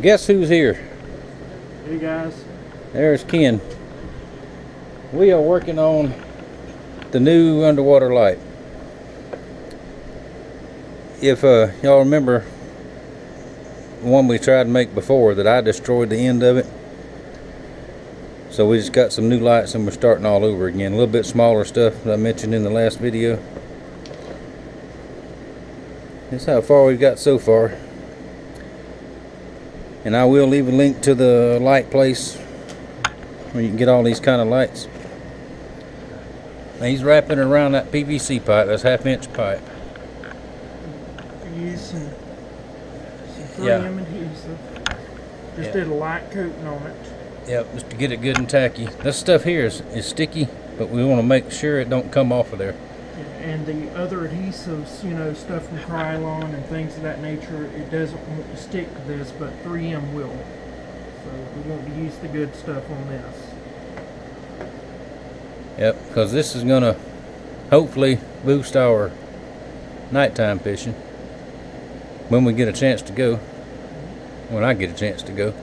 Guess who's here? Hey guys. There's Ken. We are working on the new underwater light. If y'all remember the one we tried to make before, that I destroyed the end of it. So we just got some new lights and we're starting all over again. A little bit smaller stuff that I mentioned in the last video. That's how far we've got so far. And I will leave a link to the light place where you can get all these kind of lights. Now he's wrapping around that PVC pipe. That's 1/2-inch pipe. Use some 3M adhesive. Just did a light coating on it. Yep, just to get it good and tacky. This stuff here is sticky, but we want to make sure it don't come off of there. And the other adhesives, you know, stuff from Krylon and things of that nature, it doesn't want to stick to this, but 3M will. So we want to use the good stuff on this. Yep, because this is going to hopefully boost our nighttime fishing when we get a chance to go. When I get a chance to go.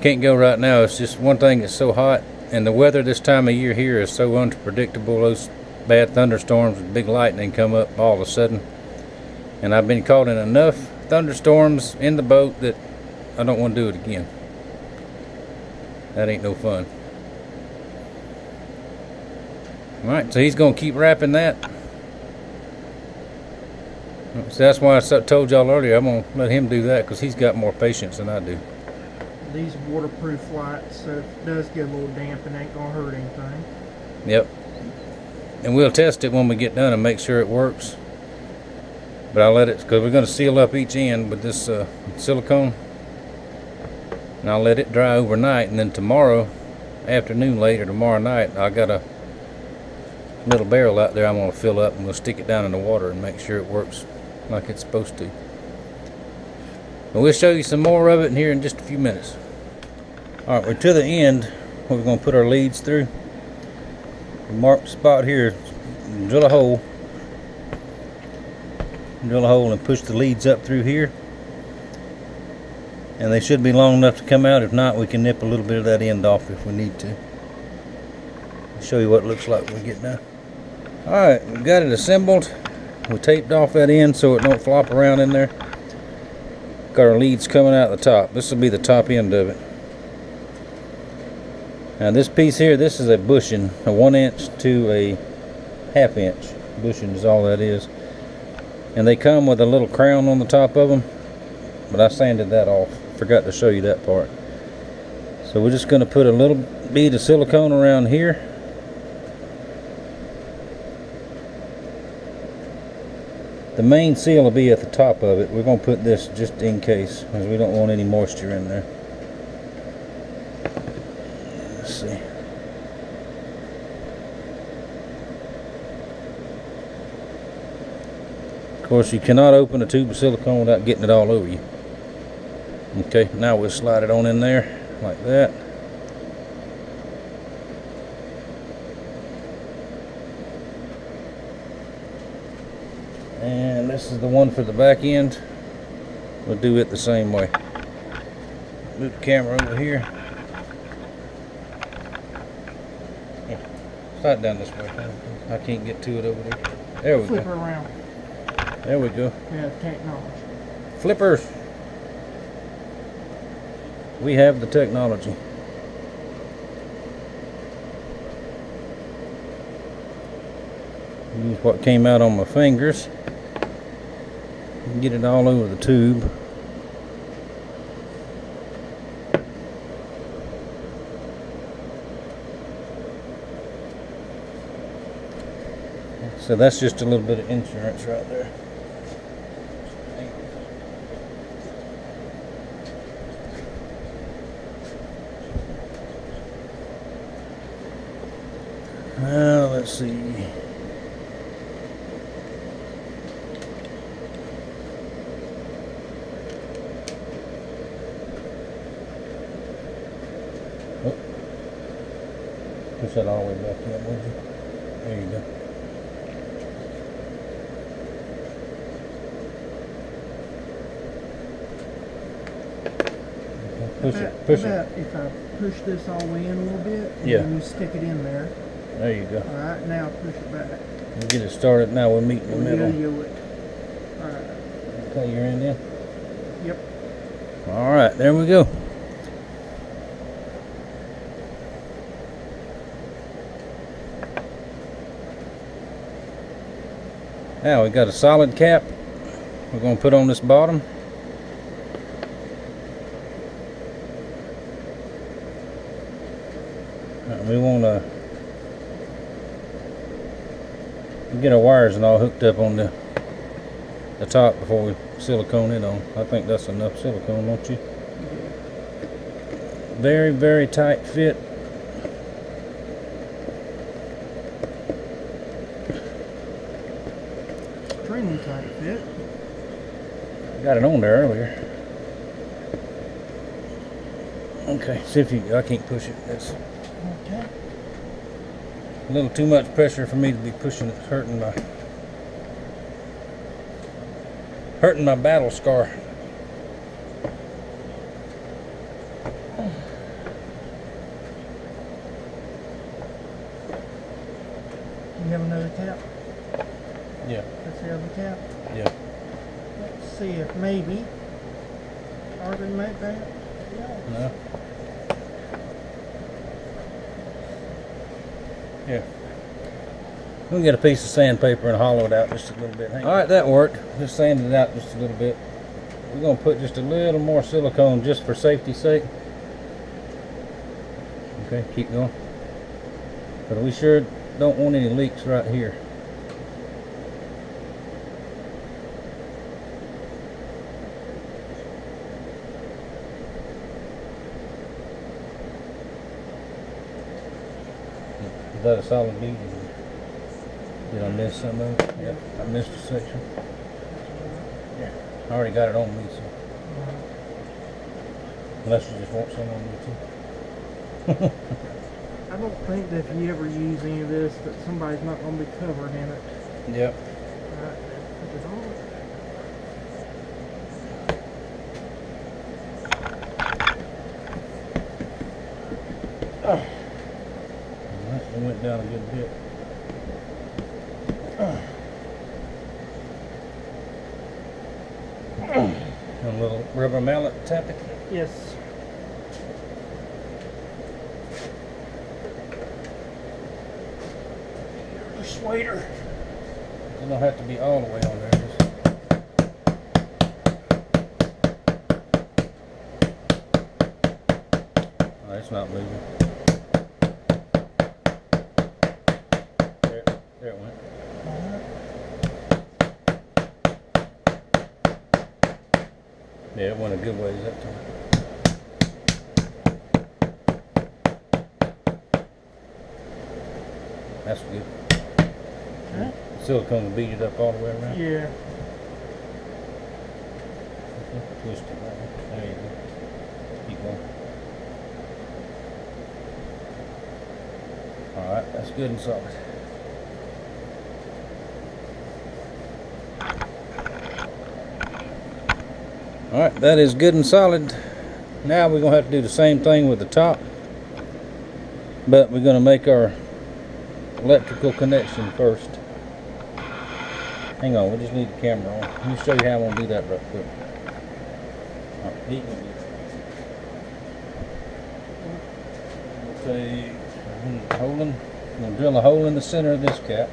Can't go right now. It's just one thing, it's so hot, and the weather this time of year here is so unpredictable. Those bad thunderstorms and big lightning come up all of a sudden, and I've been caught in enough thunderstorms in the boat that I don't want to do it again. That ain't no fun. Alright, so he's going to keep wrapping that. So that's why I told y'all earlier I'm going to let him do that, because he's got more patience than I do. These waterproof lights, so if it does get a little damp, it ain't going to hurt anything. Yep. And we'll test it when we get done and make sure it works. But I'll let it, because we're going to seal up each end with this silicone. And I'll let it dry overnight, and then tomorrow afternoon, late or tomorrow night, I got a little barrel out there I'm going to fill up, and we'll stick it down in the water and make sure it works like it's supposed to. But we'll show you some more of it in here in just a few minutes. Alright, we're to the end where we're going to put our leads through. Mark the spot here, drill a hole and push the leads up through here, and they should be long enough to come out. If not, we can nip a little bit of that end off if we need to. I'll show you what it looks like when we get done. Alright, we got it assembled. We taped off that end so it don't flop around in there. Got our leads coming out the top. This will be the top end of it. Now this piece here, this is a bushing, a 1-inch to a 1/2-inch. Bushing is all that is. And they come with a little crown on the top of them, but I sanded that off. Forgot to show you that part. So we're just going to put a little bead of silicone around here. The main seal will be at the top of it. We're going to put this just in case, because we don't want any moisture in there. Let's see. Of course, you cannot open a tube of silicone without getting it all over you. Okay, now we'll slide it on in there like that. And this is the one for the back end. We'll do it the same way. Move the camera over here. Slide down this way. I can't get to it over there. There we Flip go. her around. There we go. Yeah, technology. Flippers. We have the technology. Use what came out on my fingers. Get it all over the tube. So that's just a little bit of insurance right there. Now let's see. Oh. Push that all the way back in, would you? There you go. Push How it, push it. about if I push this all the way in a little bit, and Yeah. then you stick it in there. There you go. All right, now push it back. We'll get it started now. We'll meet in the middle. Yo-yo it. All right. Okay, you're in there? Yep. All right, there we go. Now we got a solid cap we're going to put on this bottom. We want to get our wires and all hooked up on the top before we silicone it on. I think that's enough silicone, don't you? Very, very tight fit. Extremely tight fit. Got it on there earlier. Okay, see if you, I can't push it. That's Okay. a little too much pressure for me to be pushing it, hurting my battle scar. You have another cap? Yeah. That's the other cap? Yeah. Let's see if maybe I can make that. No. Yeah. We'll get a piece of sandpaper and hollow it out just a little bit. All right, that worked. Just sanded it out just a little bit. We're gonna put just a little more silicone just for safety's sake. Okay, keep going. But we sure don't want any leaks right here. Is that a solid bead? Did I miss some of it? Yeah, I missed a section. Yeah, I already got it on me, so. Unless you just want some on me too. I don't think that if you ever use any of this that somebody's not going to be covered in it. Yep. Alright, put it on. Alright, it went down a good bit. A little rubber mallet tapping. Yes. Persuader. It don't have to be all the way on there. Oh, it's not moving. There it went. Yeah, it went a good ways that time. That's good. Okay. Silicone will beat it up all the way around. Yeah. Twist it right. There you go. Keep going. Alright, that's good and solid. Alright, that is good and solid. Now we're going to have to do the same thing with the top. But we're going to make our electrical connection first. Hang on, we just need the camera on. Let me show you how I'm going to do that real quick. Alright, okay, I'm going to drill a hole in the center of this cap.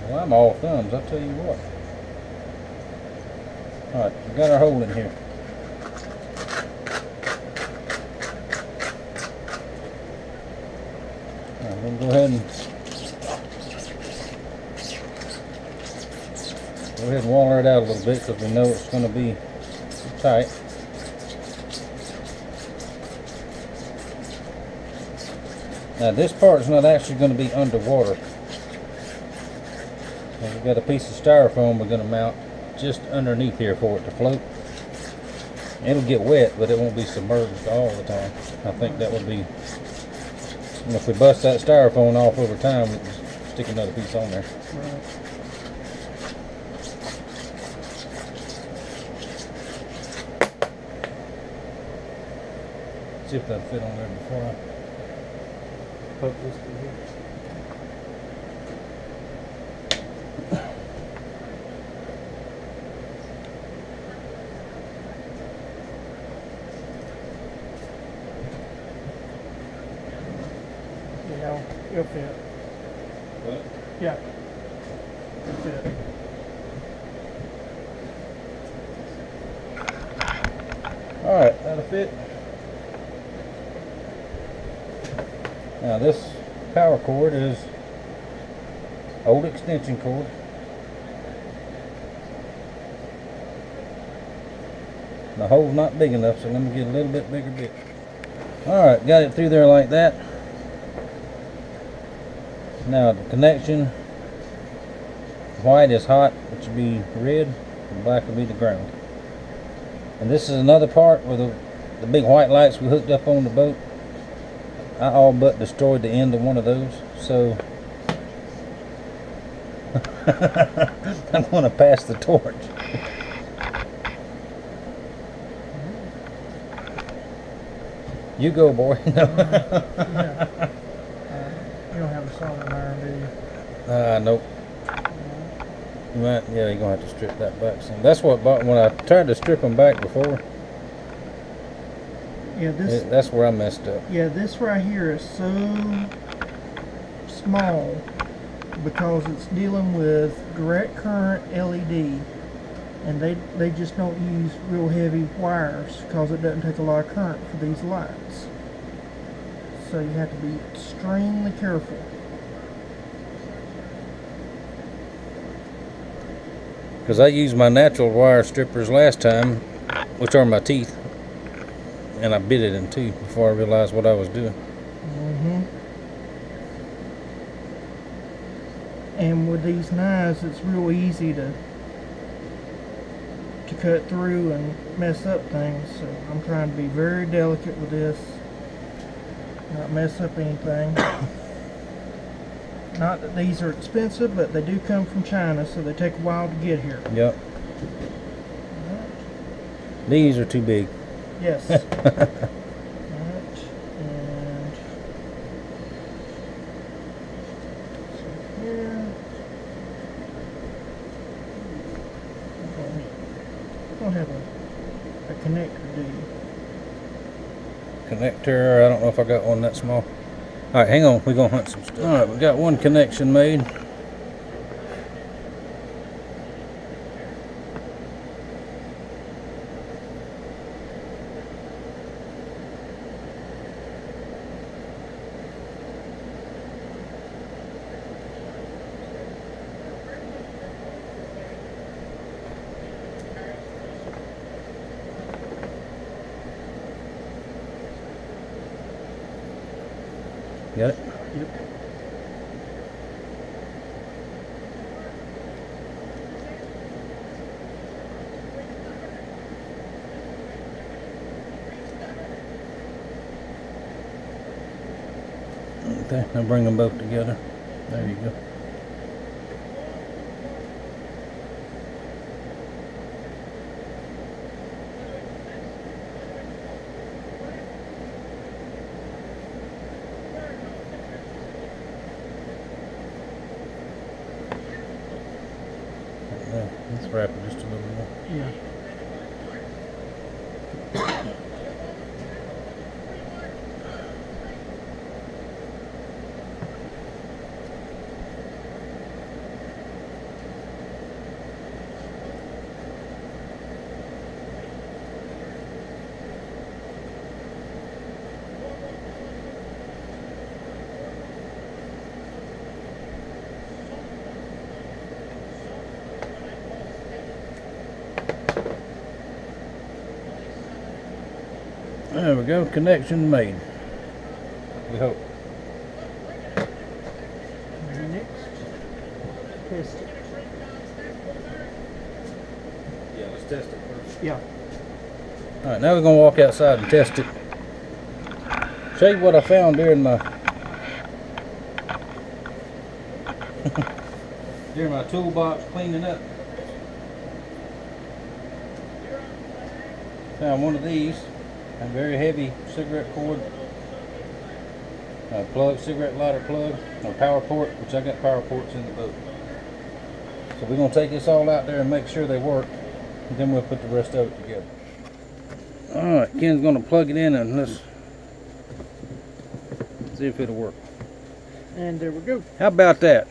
Well, I'm all thumbs, I'll tell you what. Alright, we got our hole in here. Now, I'm going to go ahead and waller it out a little bit because we know it's going to be tight. Now this part is not actually going to be underwater. And we've got a piece of styrofoam we're going to mount just underneath here for it to float. It'll get wet, but it won't be submerged all the time. I think that would be, and if we bust that styrofoam off over time, we can stick another piece on there. Right. See if that'll fit on there before I poke this through here. Yeah, it'll fit. What? Yeah. It'll fit. Alright, that'll fit. Now this power cord is old extension cord. The hole's not big enough, so let me get a little bit bigger bit. Alright, got it through there like that. Now the connection, white is hot, which will be red, and black will be the ground. And this is another part where the big white lights we hooked up on the boat, I all but destroyed the end of one of those, so I'm going to pass the torch. You go, boy. Yeah. You don't have a soldering iron, do you? Nope. You might, yeah, you're going to have to strip that back some. That's what, when I tried to strip them back before, Yeah, this. that's where I messed up. Yeah, this right here is so small because it's dealing with direct current LED, and they just don't use real heavy wires because it doesn't take a lot of current for these lights. So you have to be extremely careful. Because I used my natural wire strippers last time, which are my teeth, and I bit it in two before I realized what I was doing. And with these knives, it's real easy to cut through and mess up things. So I'm trying to be very delicate with this, not mess up anything. Not that these are expensive, but they do come from China, so they take a while to get here. Yep. These are too big. Yes. Right. And so here. I don't have a connector, do you? Connector, I don't know if I got one that small. Alright, hang on, we're going to hunt some stuff. Alright, we got one connection made. Got it? Yep. Okay, now bring them both together. There you go. Yeah, let's wrap it just a little more. Yeah. There we go, connection made. We hope. Maybe next. Test it. test it first. Yeah. All right, now we're gonna walk outside and test it. Show you what I found during my during my toolbox cleaning up. Found one of these, a very heavy cigarette cord plug, cigarette lighter plug, or power port, which I got power ports in the boat. So we're gonna take this all out there and make sure they work, and then we'll put the rest of it together. All right, Ken's gonna plug it in and let's see if it'll work. And there we go. How about that?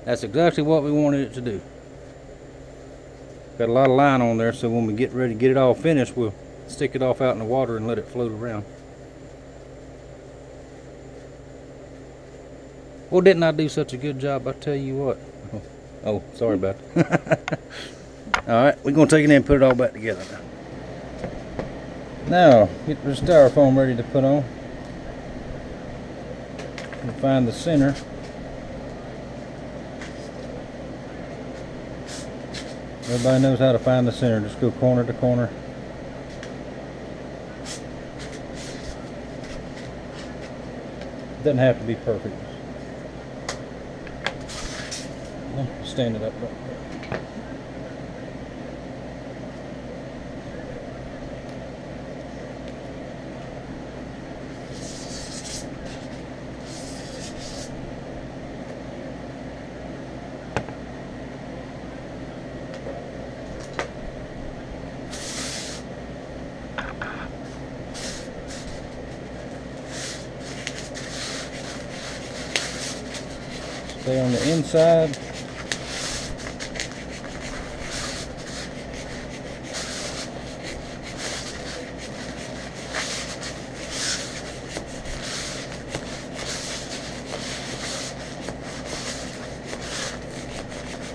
That's exactly what we wanted it to do. Got a lot of line on there, so when we get ready to get it all finished, we'll stick it off out in the water and let it float around. Well, didn't I do such a good job? I tell you what. Oh, sorry about that. Alright, we're going to take it in and put it all back together now. Now, get the styrofoam ready to put on. And find the center. Everybody knows how to find the center. Just go corner to corner. Doesn't have to be perfect. Stand it up. Stay on the inside.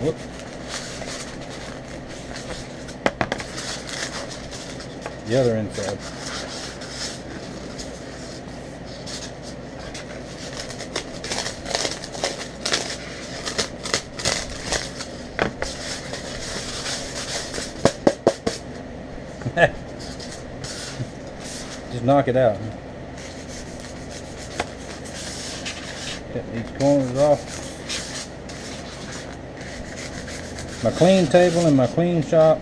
Whoop. The other inside. Just knock it out. Get these corners off. My clean table and my clean shop.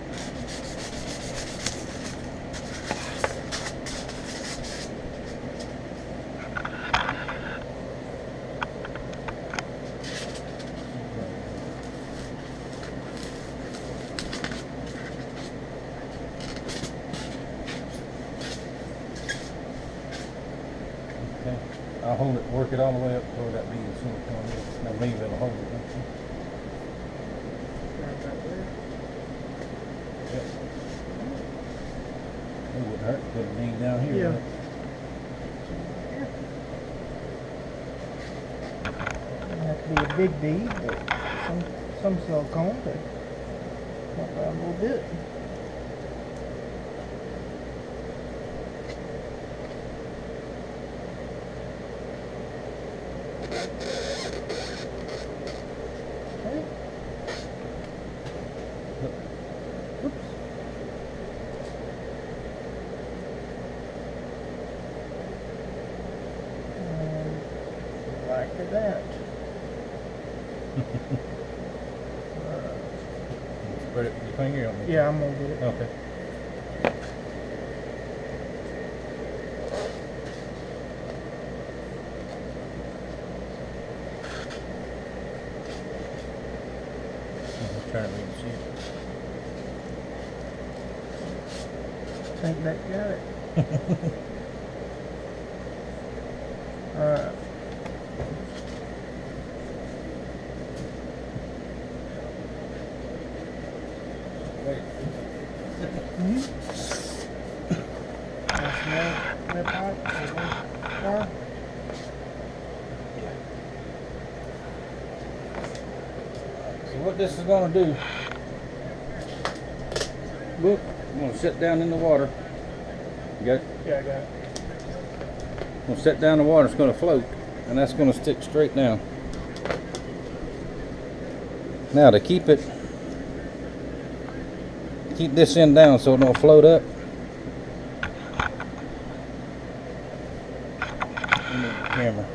Okay, I'll hold it, work it all the way up toward that bead silicone. Now leave it, hold it. Yep. It wouldn't hurt to put a bead down here. Yeah. Right? Doesn't have to be a big bead, but some silicone to help out a little bit. Okay. Oops. Like that. Spread it with your finger on me. Yeah, I'm gonna get it. Okay. Turn it, we can see it. Think that got it. Alright. Wait. That's that pipe. Wire. So what this is going to do, look, I'm going to sit down in the water. You got it? Yeah, I got it. I'm going to set down in the water, it's going to float, and that's going to stick straight down. Now to keep this end down so it don't float up. Camera.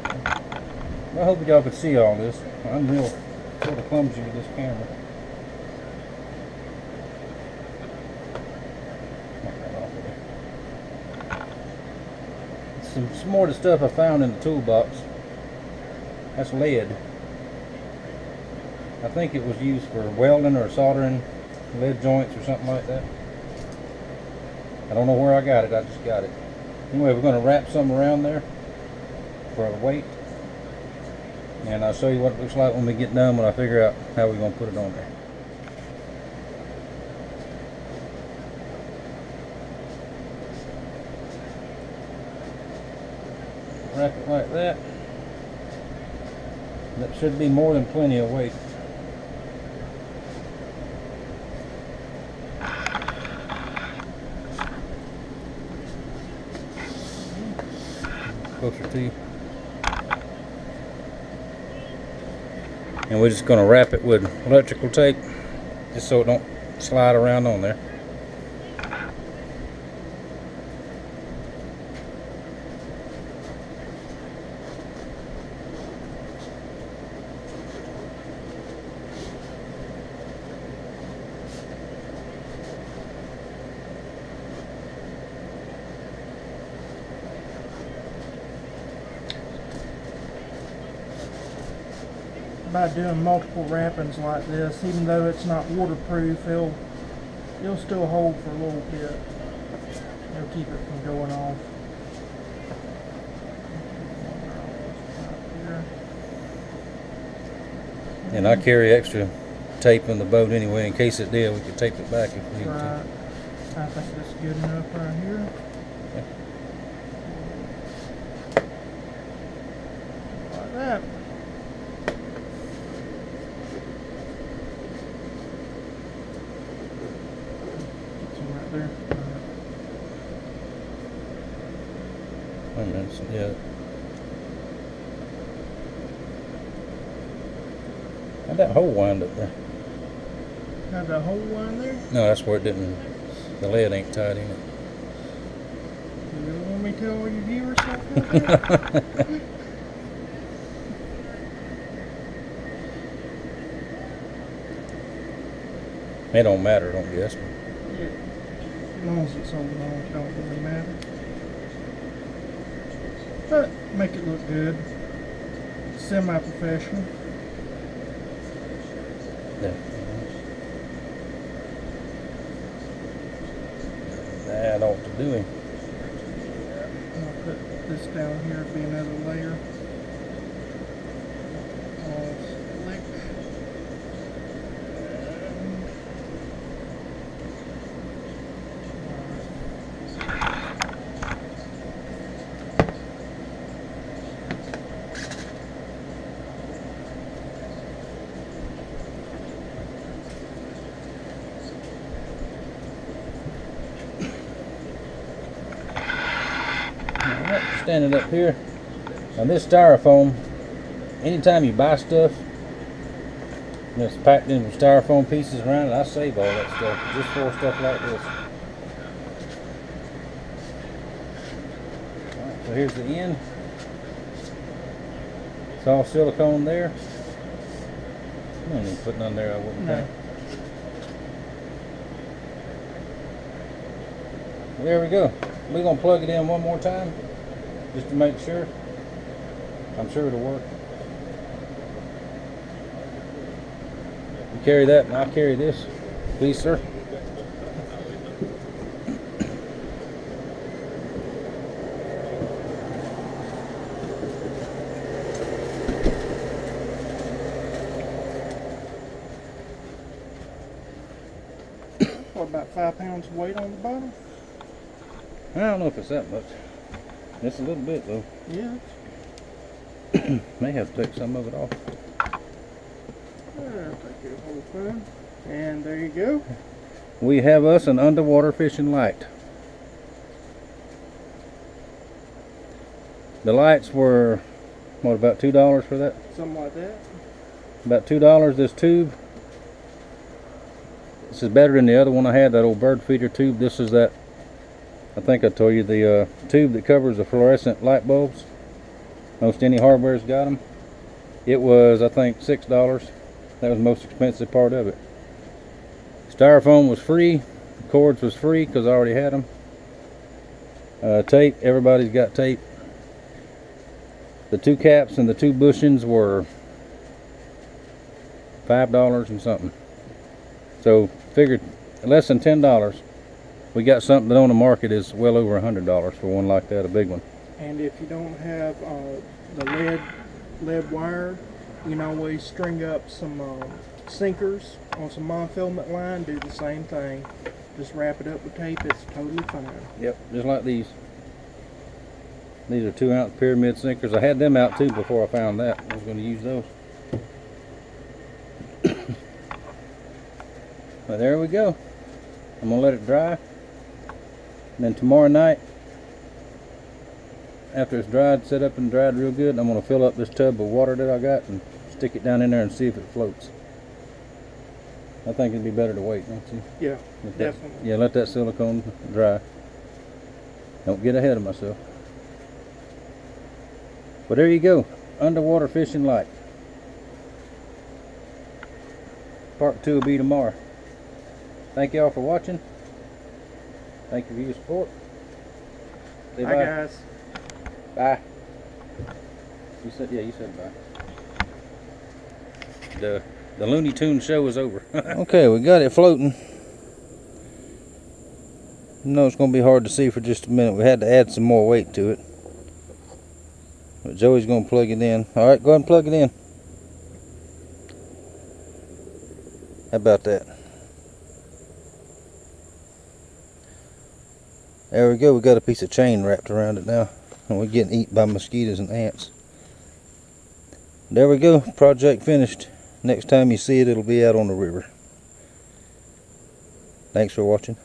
I hope y'all could see all this. I'm real sort of clumsy with this camera. Some more of the stuff I found in the toolbox. That's lead. I think it was used for welding or soldering lead joints or something like that. I don't know where I got it, I just got it. Anyway, we're going to wrap some around there for the weight. And I'll show you what it looks like when we get done, when I figure out how we're going to put it on there. Wrap it like that. That should be more than plenty of weight. Closer to you. And we're just going to wrap it with electrical tape just so it don't slide around on there. By doing multiple wrappings like this, even though it's not waterproof, it'll still hold for a little bit. It'll keep it from going off. And I carry extra tape in the boat anyway, in case it did, we could tape it back if we need Right. I think that's good enough right here. Like that. There. Wait a minute, yeah. How'd that hole wind up there? Got that hole wind there? No, that's where it didn't, the lead ain't tied in it. You really want me to tell all your viewers something? It don't matter, don't guess. Yeah. As long as it's so long, it don't really matter. But make it look good. Semi-professional. Yeah. That ought to do him. I'll put this down here, be another layer. All slick. Standing up here. Now this styrofoam, anytime you buy stuff that's packed in with styrofoam pieces around it, I save all that stuff just for stuff like this. Alright, so here's the end. It's all silicone there. I don't even put none there, I wouldn't think. Well, there we go. We're going to plug it in one more time just to make sure. I'm sure it'll work. You carry that and I'll carry this. Please, sir. What, about 5 pounds of weight on the bottom? I don't know if it's that much. Just a little bit though. Yeah. May have to take some of it off. There, take your whole thing. And there you go. We have us an underwater fishing light. The lights were, what, about $2 for that? Something like that. About $2. This tube This is better than the other one I had, that old bird feeder tube. This is that, I think I told you, the tube that covers the fluorescent light bulbs. Most any hardware's got them. It was, I think, $6. That was the most expensive part of it. Styrofoam was free. The cords was free because I already had them. Tape, everybody's got tape. The 2 caps and the 2 bushings were $5 and something. So figured less than $10. We got something that on the market is well over $100 for one like that, a big one. And if you don't have the lead wire, you can always string up some sinkers on some monofilament line. Do the same thing. Just wrap it up with tape. It's totally fine. Yep, just like these. These are 2-ounce pyramid sinkers. I had them out too before I found that. I was going to use those. But there we go. I'm going to let it dry. And then tomorrow night, after it's dried, set up and dried real good, I'm going to fill up this tub of water that I got and stick it down in there and see if it floats. I think it'd be better to wait, don't you? Yeah, definitely. Yeah, let that silicone dry. Don't get ahead of myself. But there you go, underwater fishing light. Part 2 will be tomorrow. Thank y'all for watching. Thank you for your support. Say Bye, guys. Bye. You said, yeah, you said bye. The Looney Tunes show is over. Okay, we got it floating. No, it's going to be hard to see for just a minute. We had to add some more weight to it. But Joey's going to plug it in. All right, go ahead and plug it in. How about that? There we go. We got a piece of chain wrapped around it now. And we're getting eaten by mosquitoes and ants. There we go. Project finished. Next time you see it, it'll be out on the river. Thanks for watching.